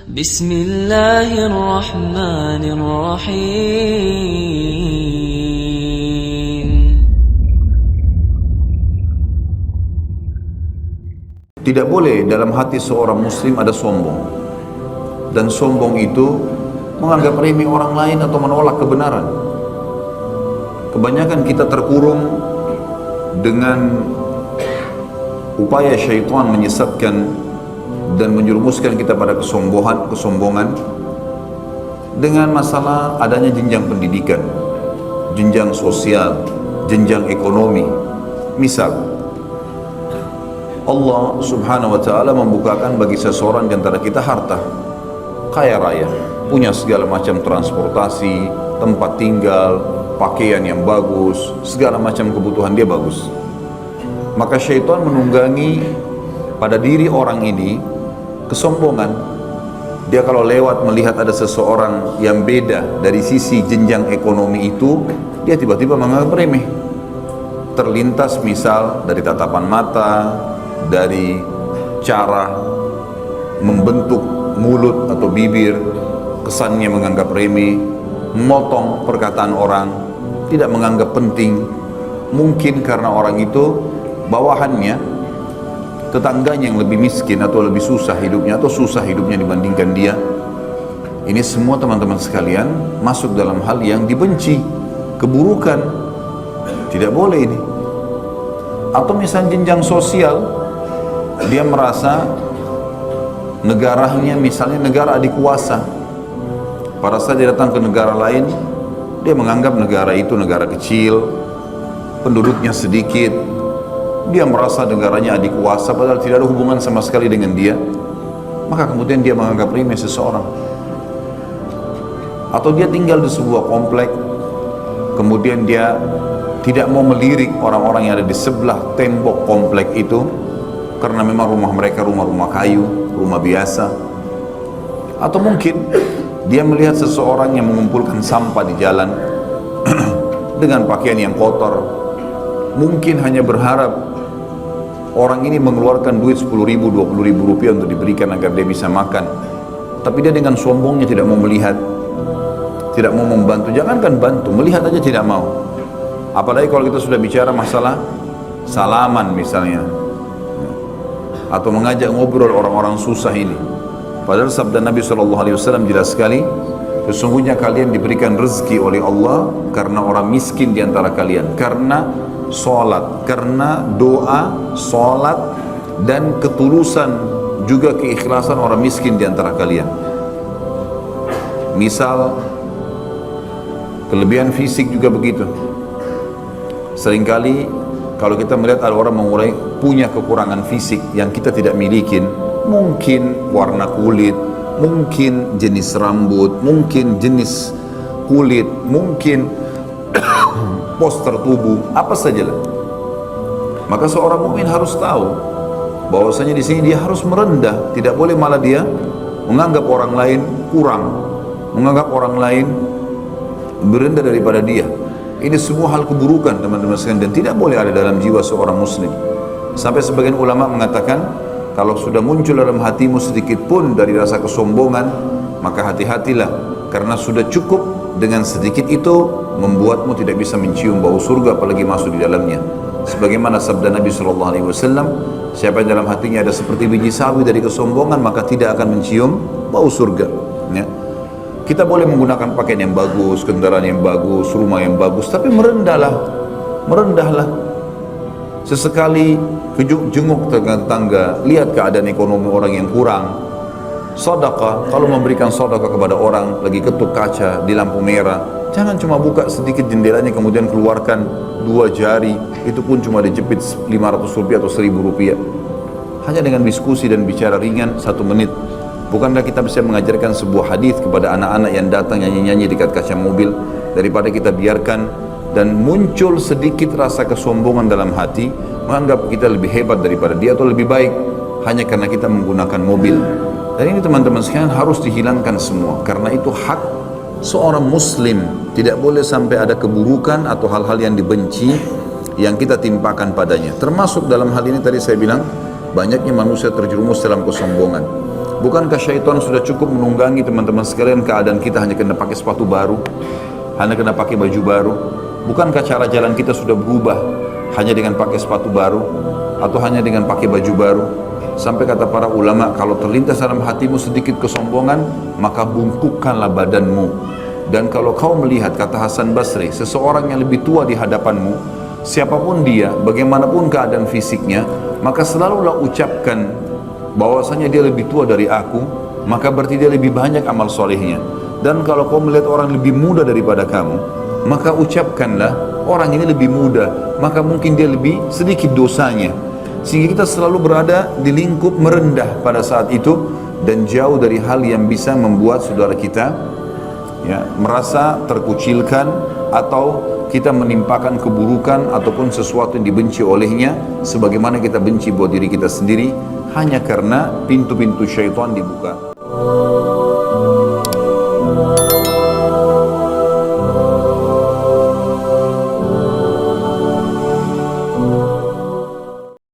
بسم الله الرحمن الرحيم. Tidak boleh dalam hati seorang muslim ada sombong. Dan sombong itu menganggap remeh orang lain atau menolak kebenaran. Kebanyakan kita terkurung dengan upaya syaitan menyesatkan dan menjerumuskan kita pada kesombongan dengan masalah adanya jenjang pendidikan, jenjang sosial, jenjang ekonomi. Misal, Allah subhanahu wa ta'ala membukakan bagi seseorang di antara kita harta, kaya raya, punya segala macam transportasi, tempat tinggal, pakaian yang bagus, segala macam kebutuhan dia bagus. Maka syaitan menunggangi pada diri orang ini kesombongan. Dia kalau lewat melihat ada seseorang yang beda dari sisi jenjang ekonomi itu, dia tiba-tiba menganggap remeh. Terlintas misal dari tatapan mata, dari cara membentuk mulut atau bibir, kesannya menganggap remeh, memotong perkataan orang, tidak menganggap penting. Mungkin karena orang itu bawahannya, tetangganya yang lebih miskin atau lebih susah hidupnya atau susah hidupnya dibandingkan dia. Ini semua teman-teman sekalian masuk dalam hal yang dibenci, keburukan. Tidak boleh ini. Atau misalnya jenjang sosial, dia merasa negaranya, misalnya negara adik kuasa, pada saat dia datang ke negara lain, dia menganggap negara itu negara kecil, penduduknya sedikit. Dia merasa negaranya adik kuasa padahal tidak ada hubungan sama sekali dengan dia. Maka kemudian dia menganggap remeh seseorang. Atau dia tinggal di sebuah komplek, kemudian dia tidak mau melirik orang-orang yang ada di sebelah tembok komplek itu, karena memang rumah mereka rumah-rumah kayu, rumah biasa. Atau mungkin dia melihat seseorang yang mengumpulkan sampah di jalan dengan pakaian yang kotor, mungkin hanya berharap orang ini mengeluarkan duit 10.000, 20.000 rupiah untuk diberikan agar dia bisa makan. Tapi dia dengan sombongnya tidak mau melihat, tidak mau membantu. Jangankan bantu, melihat aja tidak mau. Apalagi kalau kita sudah bicara masalah salaman misalnya, atau mengajak ngobrol orang-orang susah ini. Padahal sabda Nabi SAW jelas sekali, sesungguhnya kalian diberikan rezeki oleh Allah karena orang miskin di antara kalian, karena sholat, karena doa, sholat, dan ketulusan juga keikhlasan orang miskin di antara kalian. Misal kelebihan fisik juga begitu. Seringkali kalau kita melihat ada orang punya kekurangan fisik yang kita tidak milikin, mungkin warna kulit, mungkin jenis rambut, mungkin jenis kulit, mungkin poster tubuh, apa sajalah. Maka seorang mukmin harus tahu bahwasanya di sini dia harus merendah, tidak boleh malah dia menganggap orang lain kurang, menganggap orang lain berendah daripada dia. Ini semua hal keburukan teman-teman sekalian dan tidak boleh ada dalam jiwa seorang muslim. Sampai sebagian ulama mengatakan, kalau sudah muncul dalam hatimu sedikit pun dari rasa kesombongan, maka hati-hatilah, karena sudah cukup dengan sedikit itu membuatmu tidak bisa mencium bau surga apalagi masuk di dalamnya. Sebagaimana sabda Nabi SAW, siapa yang dalam hatinya ada seperti biji sawi dari kesombongan, maka tidak akan mencium bau surga. Ya. Kita boleh menggunakan pakaian yang bagus, kendaraan yang bagus, rumah yang bagus, tapi merendahlah. Sesekali jenguk tetangga, lihat keadaan ekonomi orang yang kurang. Sedekah, kalau memberikan sedekah kepada orang lagi ketuk kaca di lampu merah, jangan cuma buka sedikit jendelanya kemudian keluarkan 2 jari, itu pun cuma dijepit 500 rupiah atau 1.000 rupiah. Hanya dengan diskusi dan bicara ringan 1 menit. Bukankah kita bisa mengajarkan sebuah hadis kepada anak-anak yang datang nyanyi-nyanyi dekat kaca mobil, daripada kita biarkan dan muncul sedikit rasa kesombongan dalam hati, menganggap kita lebih hebat daripada dia atau lebih baik hanya karena kita menggunakan mobil. Dan ini teman-teman sekalian harus dihilangkan semua, karena itu hak seorang muslim. Tidak boleh sampai ada keburukan atau hal-hal yang dibenci yang kita timpakan padanya. Termasuk dalam hal ini tadi saya bilang, banyaknya manusia terjerumus dalam kesombongan. Bukankah syaitan sudah cukup menunggangi teman-teman sekalian keadaan kita hanya kena pakai sepatu baru, hanya kena pakai baju baru? Bukankah cara jalan kita sudah berubah hanya dengan pakai sepatu baru atau hanya dengan pakai baju baru? Sampai kata para ulama, kalau terlintas dalam hatimu sedikit kesombongan, maka bungkukkanlah badanmu. Dan kalau kau melihat, kata Hasan Basri, seseorang yang lebih tua di hadapanmu, siapapun dia, bagaimanapun keadaan fisiknya, maka selalulah ucapkan bahwasanya dia lebih tua dari aku, maka berarti dia lebih banyak amal solehnya. Dan kalau kau melihat orang lebih muda daripada kamu, maka ucapkanlah orang ini lebih muda, maka mungkin dia lebih sedikit dosanya. Sehingga kita selalu berada di lingkup merendah pada saat itu, dan jauh dari hal yang bisa membuat saudara kita merasa terkucilkan, atau kita menimpakan keburukan ataupun sesuatu yang dibenci olehnya, sebagaimana kita benci buat diri kita sendiri, hanya karena pintu-pintu syaitan dibuka.